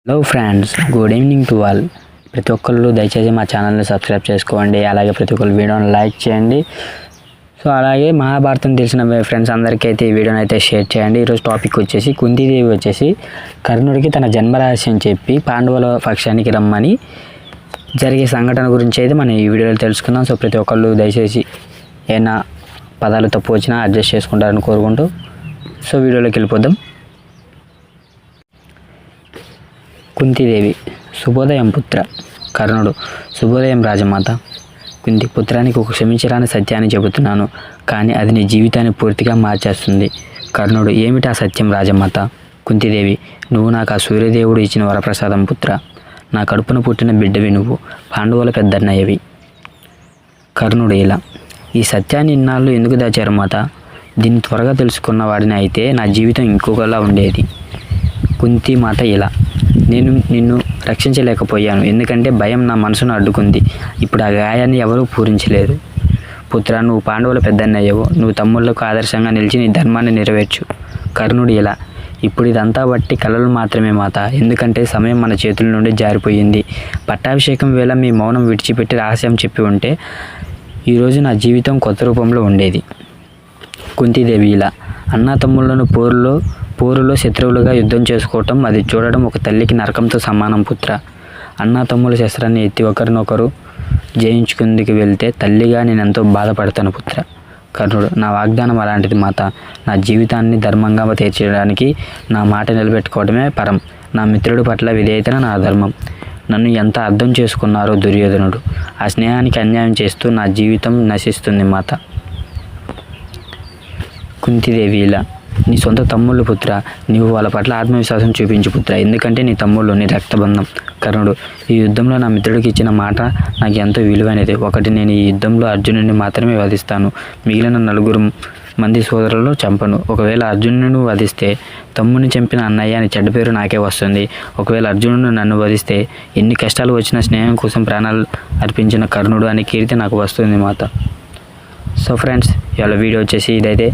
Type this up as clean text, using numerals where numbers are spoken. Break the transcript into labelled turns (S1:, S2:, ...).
S1: Hello friends, good evening to all. ప్రతి ఒక్కళ్ళు దయచేసి మా ఛానల్ని సబ్స్క్రైబ్ చేసుకోండి. అలాగే ప్రతి ఒక్కరు వీడియోని లైక్ చేయండి. సో అలాగే మహాభారతం తెలిసిన ఫ్రెండ్స్ అందరికీ అయితే ఈ వీడియోని అయితే షేర్ చేయండి. ఈరోజు టాపిక్ వచ్చేసి కుంతీదేవి వచ్చేసి కర్ణుడికి తన జన్మరహస్యం చెప్పి పాండవుల పక్షానికి రమ్మని జరిగే సంఘటన గురించి అయితే మనం ఈ వీడియోలో తెలుసుకుందాం. సో ప్రతి ఒక్కళ్ళు దయచేసి ఏమైనా పదాలు తప్పు వచ్చినా అడ్జస్ట్ చేసుకుంటారని కోరుకుంటూ సో వీడియోలోకి వెళ్ళిపోదాం. కుంతీదేవి శుభోదయం పుత్ర. కర్ణుడు శుభోదయం రాజమాత. కుంతి పుత్రానికి ఒక క్షమించరాని సత్యాన్ని చెబుతున్నాను, కానీ అది నీ జీవితాన్ని పూర్తిగా మార్చేస్తుంది. కర్ణుడు ఏమిటి ఆ సత్యం రాజమాత? కుంతీదేవి నువ్వు నాకు ఆ సూర్యదేవుడు ఇచ్చిన వరప్రసాదం పుత్ర. నా కడుపున పుట్టిన బిడ్డవి నువ్వు, పాండవుల పెద్దన్నయ్యవి. కర్ణుడు ఇలా ఈ సత్యాన్ని ఇన్నాళ్ళు ఎందుకు దాచారు మాత? దీన్ని త్వరగా తెలుసుకున్న వాడిని అయితే నా జీవితం ఇంకొకలా ఉండేది. కుంతి మాత ఇలా నేను నిన్ను రక్షించలేకపోయాను, ఎందుకంటే భయం నా మనసును అడ్డుకుంది. ఇప్పుడు ఆ గాయాన్ని ఎవరూ పూరించలేరు. పుత్ర, నువ్వు పాండవుల పెద్దన్నయ్యవు. నువ్వు తమ్ముళ్లకు ఆదర్శంగా నిలిచి నీ ధర్మాన్ని నెరవేర్చు. కర్ణుడు ఇలా ఇప్పుడు ఇదంతా బట్టి కలలు మాత్రమే మాత, ఎందుకంటే సమయం మన చేతుల నుండి జారిపోయింది. పట్టాభిషేకం వేళ మీ మౌనం విడిచిపెట్టి రహస్యం చెప్పి ఉంటే ఈరోజు నా జీవితం కొత్త రూపంలో ఉండేది. కుంతీదేవి ఇలా అన్నా తమ్ముళ్లను పోరులో శత్రువులుగా యుద్ధం చేసుకోవటం, అది చూడడం ఒక తల్లికి నరకంతో సమానం పుత్ర. అన్నా తమ్ముల శస్త్రాన్ని ఎత్తి ఒకరినొకరు జయించుకుందుకు వెళ్తే తల్లిగా నేను ఎంతో బాధపడతాను పుత్ర. కర్ణుడు నా వాగ్దానం అలాంటిది మాత. నా జీవితాన్ని ధర్మంగా తీర్చడానికి నా మాట నిలబెట్టుకోవడమే పరం. నా మిత్రుడి పట్ల విధేయత నా ధర్మం. నన్ను ఎంత అర్థం చేసుకున్నారో దుర్యోధనుడు. ఆ స్నేహానికి అన్యాయం చేస్తూ నా జీవితం నశిస్తుంది మాత. కుంతీదేవి ఇలా నీ సొంత తమ్ముళ్ళు పుత్ర, నీవు వాళ్ళ పట్ల ఆత్మవిశ్వాసం చూపించు పుత్ర, ఎందుకంటే నీ తమ్ముళ్ళు నీ రక్తబంధం. కర్ణుడు ఈ యుద్ధంలో నా మిత్రుడికి ఇచ్చిన మాట నాకు ఎంతో విలువైనది. ఒకటి, నేను ఈ యుద్ధంలో అర్జునుడిని మాత్రమే వధిస్తాను, మిగిలిన 4 మంది సోదరులను చంపను. ఒకవేళ అర్జునుడిని వధిస్తే తమ్ముడిని చంపిన అన్నయ్య అని చెడ్డ పేరు నాకే వస్తుంది. ఒకవేళ అర్జునుడు నన్ను వధిస్తే ఎన్ని కష్టాలు వచ్చినా స్నేహం కోసం ప్రాణాలు అర్పించిన కర్ణుడు అనే కీర్తి నాకు వస్తుంది మాత. సో ఫ్రెండ్స్, ఇవాళ వీడియో వచ్చేసి ఇదైతే.